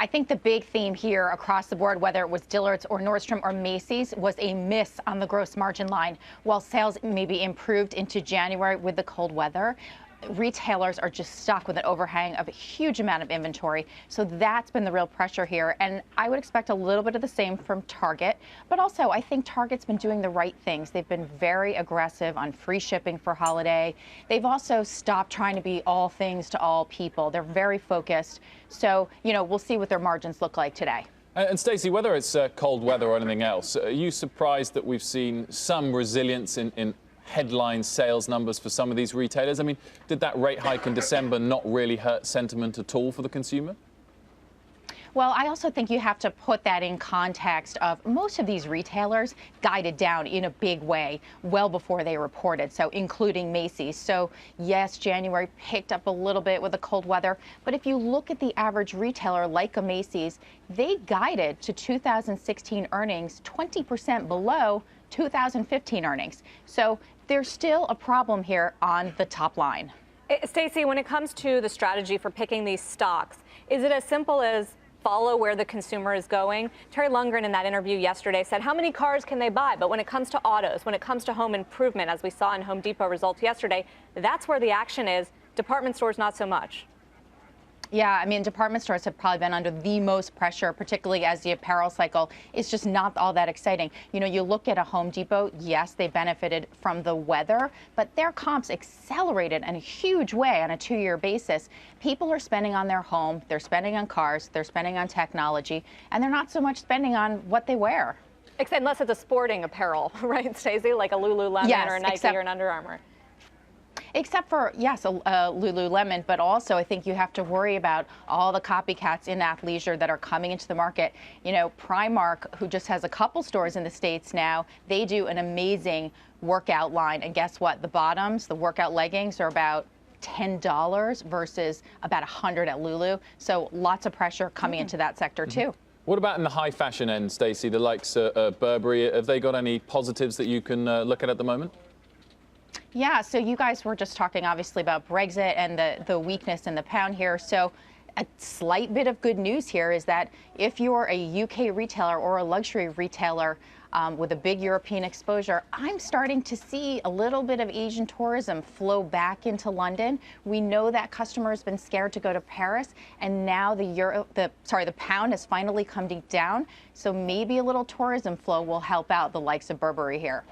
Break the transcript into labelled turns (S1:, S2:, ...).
S1: I think the big theme here across the board, whether it was Dillard's or Nordstrom or Macy's, was a miss on the gross margin line. While sales maybe improved into January with the cold weather, retailers are just stuck with an overhang of a huge amount of inventory. So that's been the real pressure here. And I would expect a little bit of the same from Target. But also, I think Target's been doing the right things. They've been very aggressive on free shipping for holiday. They've also stopped trying to be all things to all people. They're very focused. So, we'll see what their margins look like today.
S2: And Stacey, whether it's cold weather or anything else, are you surprised that we've seen some resilience in headline sales numbers for some of these retailers? I mean, did that rate hike in December not really hurt sentiment at all for the consumer?
S1: Well, I also think you have to put that in context of most of these retailers guided down in a big way well before they reported, so including Macy's. So yes, January picked up a little bit with the cold weather, but if you look at the average retailer like a Macy's, they guided to 2016 earnings 20% below 2015 earnings. So there's still a problem here on the top line.
S3: Stacey, when it comes to the strategy for picking these stocks, is it as simple as follow where the consumer is going? Terry Lundgren in that interview yesterday said, how many cars can they buy? But when it comes to autos, when it comes to home improvement, as we saw in Home Depot results yesterday, that's where the action is. Department stores, not so much.
S1: Yeah, I mean, department stores have probably been under the most pressure, particularly as the apparel cycle is just not all that exciting. You look at a Home Depot, yes, they benefited from the weather, but their comps accelerated in a huge way on a 2-year basis. People are spending on their home, they're spending on cars, they're spending on technology, and they're not so much spending on what they wear.
S3: Except unless it's a sporting apparel, right, Stacey, like a Lululemon or a Nike or an Under Armour.
S1: Except for, yes, a Lululemon, but also I think you have to worry about all the copycats in athleisure that are coming into the market. Primark, who just has a couple stores in the States now, they do an amazing workout line. And guess what? The bottoms, the workout leggings, are about $10 versus about $100 at Lulu. So lots of pressure coming into that sector, too.
S2: What about in the high fashion end, Stacey, the likes of Burberry? Have they got any positives that you can look at the moment?
S1: Yeah, so you guys were just talking obviously about Brexit and the weakness in the pound here. So a slight bit of good news here is that if you're a UK retailer or a luxury retailer with a big European exposure, I'm starting to see a little bit of Asian tourism flow back into London. We know that customer has been scared to go to Paris, and now the pound has finally come down. So maybe a little tourism flow will help out the likes of Burberry here.